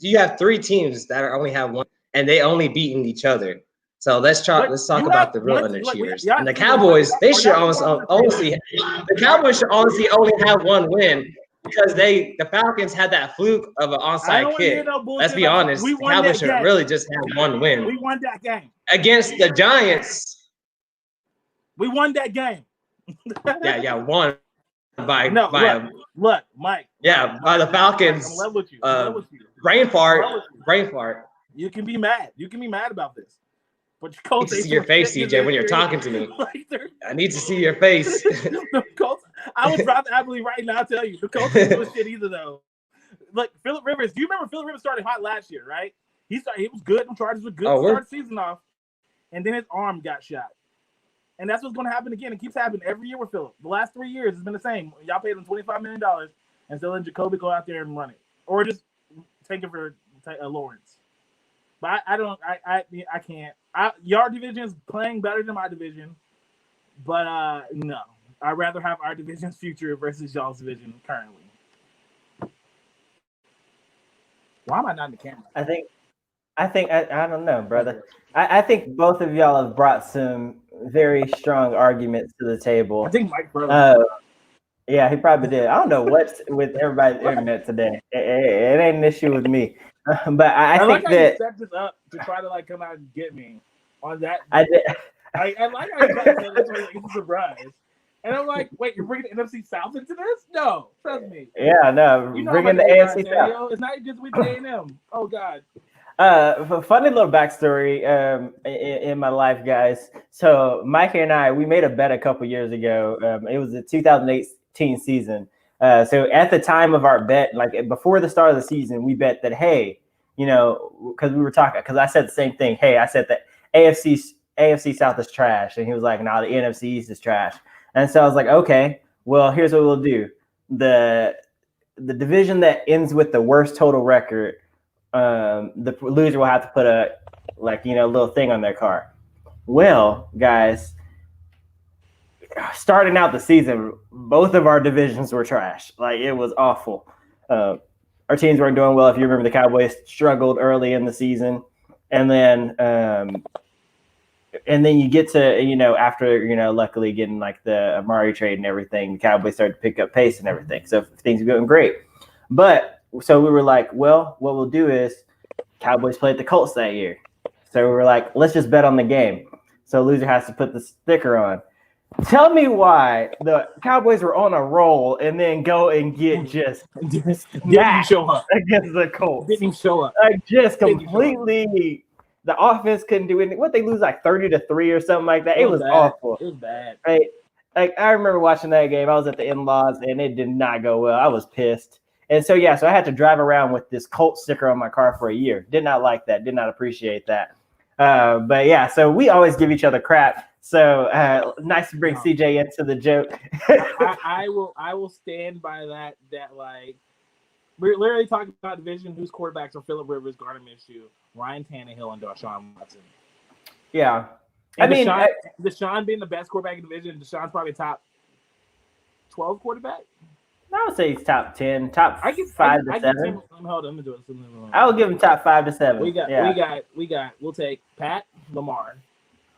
You have 3 teams that only have one, and they only beaten each other. So let's talk about the real underachievers. And the Cowboys, they should honestly, the Cowboys should honestly only have one win because the Falcons had that fluke of an onside kick. Let's be honest, the Cowboys should really just have one win. We won that game Against the Giants. We won that game. Won by look, Mike. Yeah, by the Falcons. I'm in love with you. Brain fart. You can be mad. You can be mad about this. But your Colts, I need to see your face, CJ, when you're talking to me. I need to see your face. The Colts, I would rather happily right now tell you the Colts ain't doing shit either though. Look, Phillip Rivers. Do you remember Phillip Rivers started hot last year, right? He was good. The Chargers were good to start the season off, and then his arm got shot. And that's what's going to happen again. It keeps happening every year with Phillip. The last 3 years, it's been the same. Y'all paid him $25 million and still let Jacoby go out there and run it, or just take it for Lawrence. But I can't. Your division is playing better than my division, but no, I'd rather have our division's future versus y'all's division currently. Why am I not in the camera? I don't know, brother. I think both of y'all have brought some very strong arguments to the table. I think Mike yeah, he probably did. I don't know what's with everybody's internet today. It ain't an issue with me. But I think like that you set this up to try to come out and get me on that. I did. I like how you got this. It's a surprise. And I'm like, wait, you're bringing the NFC South into this? No, trust me. Yeah, no, bringing the AFC South. It's not just with A&M. Oh God. Funny little backstory in my life, guys. So Mike and I, we made a bet a couple years ago. It was the 2018 season. So at the time of our bet, before the start of the season, we bet that, hey, because we were talking, because I said the same thing. Hey, I said that AFC South is trash, and he was like, "No, the NFC East is trash." And so I was like, "Okay, well, here's what we'll do: the division that ends with the worst total record, the loser will have to put a little thing on their car." Well, guys, starting out the season, both of our divisions were trash. It was awful. Our teams weren't doing well. If you remember, the Cowboys struggled early in the season, and then you get to after luckily getting the Amari trade and everything, the Cowboys started to pick up pace and everything. So things are going great. But so we were like, well, what we'll do is Cowboys played the Colts that year. So we were like, let's just bet on the game. So loser has to put the sticker on. Tell me why the Cowboys were on a roll and then go and get just didn't show up against the Colts. Didn't show up. Just completely. The offense couldn't do anything. What, they lose 30-3 or something like that? It was awful. It was bad. Right? I remember watching that game. I was at the in-laws and it did not go well. I was pissed. And so I had to drive around with this Colt sticker on my car for a year. Did not like that. Did not appreciate that. But yeah, so we always give each other crap. So nice to bring CJ into the joke. I will stand by that. We're literally talking about division whose quarterbacks are Phillip Rivers, Gardner Minshew, Ryan Tannehill, and Deshaun Watson. Yeah. And Deshaun being the best quarterback in the division, Deshaun's probably top 12 quarterback. I would say he's top 10, top 5 to 7. Hold on, let me do it. I would give him top 5 to 7. We'll take Pat, Lamar.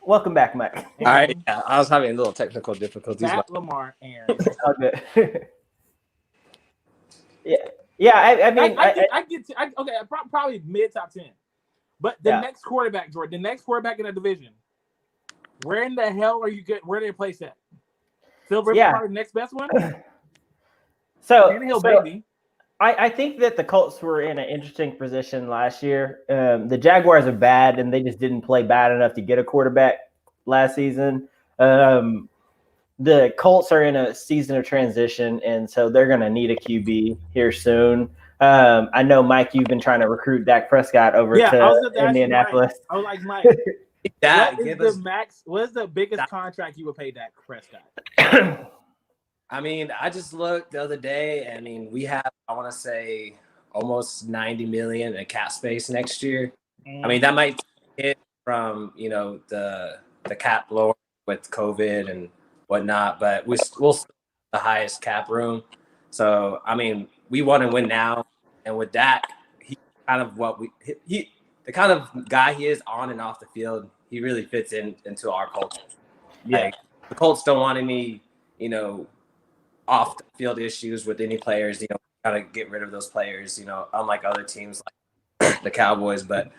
Welcome back, Mike. All right. Yeah, I was having a little technical difficulties. Pat, Lamar, Aaron. All good. Yeah. I get to, okay, probably mid top 10. But the next quarterback, Jordan, the next quarterback in the division, where in the hell are you good? Where do they place that? Phil Rivers probably the next best one? Baby. I think that the Colts were in an interesting position last year. The Jaguars are bad, and they just didn't play bad enough to get a quarterback last season. The Colts are in a season of transition, and so they're going to need a QB here soon. I know, Mike, you've been trying to recruit Dak Prescott over to Indianapolis. I was like, Mike, what is the biggest contract you would pay Dak Prescott? I mean, I just looked the other day. I mean, we have, I want to say, almost $90 million in cap space next year. I mean, that might hit from the cap lower with COVID and whatnot, but we'll still the highest cap room. So I mean, we want to win now, and with Dak, he kind of the kind of guy he is on and off the field. He really fits into our culture. Yeah, like, the Colts don't want any off the field issues with any players. Kind of get rid of those players. Unlike other teams like the Cowboys, but.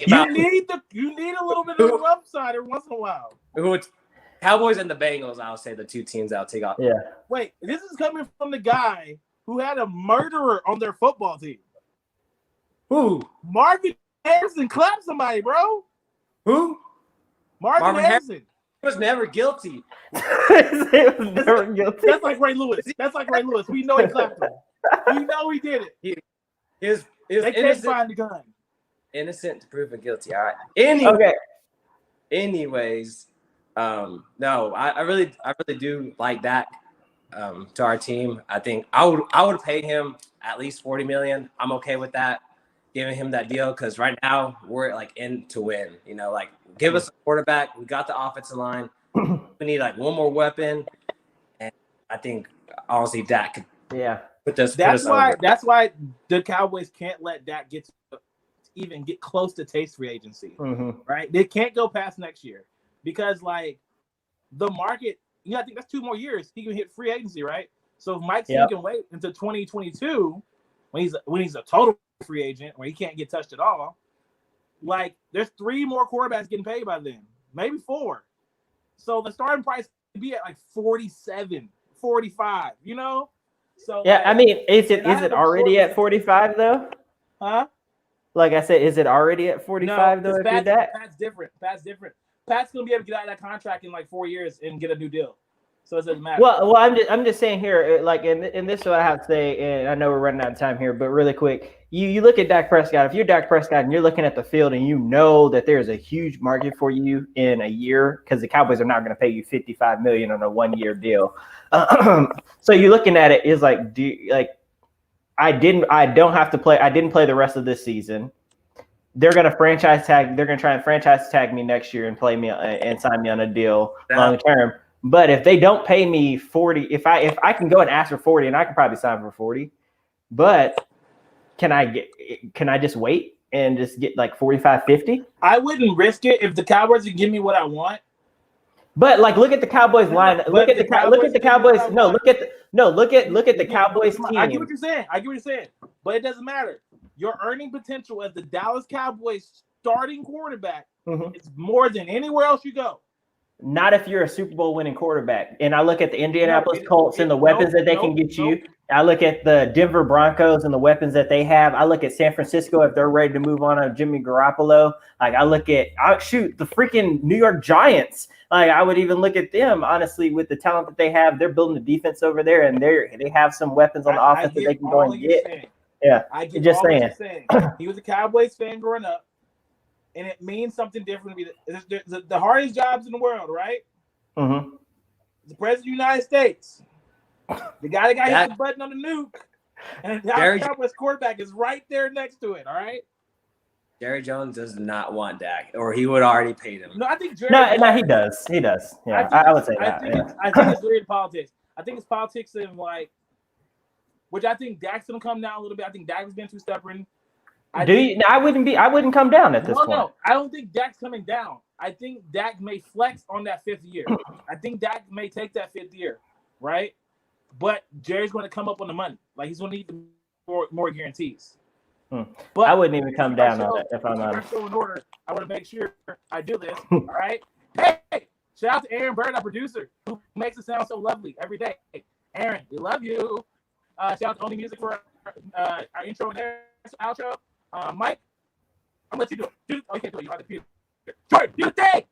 You need a little bit of a rough side every once in a while. Cowboys and the Bengals, I'll say the two teams I'll take off. Yeah. Wait, this is coming from the guy who had a murderer on their football team. Who? Marvin Harrison clapped somebody, bro. Who? Marvin Harrison. He was never guilty. He was never guilty. That's like Ray Lewis. We know he clapped him. We know he did it. They can't find the gun. Innocent to proven guilty. All right. Anyways, no, I really do like Dak to our team. I think I would pay him at least $40 million. I'm okay with that, giving him that deal, because right now we're like in to win. Give us a quarterback. We got the offensive line. We need like one more weapon, and I think honestly Dak could. Yeah. That's why the Cowboys can't let Dak even get close to taste free agency, right? They can't go past next year because like the market, I think that's 2 more years he can hit free agency, right? So if Mike Steen can wait until 2022 when he's a total free agent where he can't get touched at all, like there's 3 more quarterbacks getting paid by then, maybe 4. So the starting price could be at like 47, 45, So yeah, I mean, is it already at 45 though? Huh? Like I said, is it already at 45 though? Pat's different. Pat's gonna be able to get out of that contract in like 4 years and get a new deal. So it doesn't matter. Well, I'm just saying here, like in this, what I have to say, and I know we're running out of time here, but really quick, you look at Dak Prescott. If you're Dak Prescott and you're looking at the field and you know that there's a huge market for you in a year, because the Cowboys are not going to pay you $55 million on a 1-year deal. So you're looking at it is like, I didn't play the rest of this season. They're going to franchise tag. They're going to try and franchise tag me next year and play me and sign me on a deal long term. But if they don't pay me 40, if I can go and ask for 40, and I can probably sign for 40, but can I just wait and just get like 45, 50? I wouldn't risk it if the Cowboys can give me what I want. But like, look at the Cowboys line. Look at the Cowboys. Look at the Cowboys team. I get what you're saying. But it doesn't matter. Your earning potential as the Dallas Cowboys starting quarterback is more than anywhere else you go. Not if you're a Super Bowl winning quarterback. And I look at the Indianapolis Colts and the weapons that they can get you. I look at the Denver Broncos and the weapons that they have. I look at San Francisco if they're ready to move on to Jimmy Garoppolo. Like I look at the freaking New York Giants. Like I would even look at them, honestly, with the talent that they have. They're building the defense over there, and they have some weapons on the offense that they can go and get. Yeah, I get just all saying. you're saying. He was a Cowboys fan growing up, and it means something different to me. The hardest jobs in the world, right? Mm-hmm. The president of the United States, the guy that got hit the button on the nuke, and the Cowboys quarterback is right there next to it. All right. Jerry Jones does not want Dak, or he would already pay him. No, I think Jerry. No, he does. He does. Yeah, I would say that. I think it's weird politics. I think it's politics and like, which I think Dak's gonna come down a little bit. I think Dak has been too stubborn. I wouldn't come down at this point. No, I don't think Dak's coming down. I think Dak may flex on that 5th year. I think Dak may take that 5th year, right? But Jerry's going to come up on the money. Like he's going to need more guarantees. But I wouldn't even come down on it if I'm honest. In order, I want to make sure I do this. All right. Hey, shout out to Aaron Bird, our producer, who makes it sound so lovely every day. Aaron, we love you. Shout out to Only Music for our intro and outro. Mike, I'm gonna let you do it. Oh, you can't do it. You have the computer. Jordan, do the thing.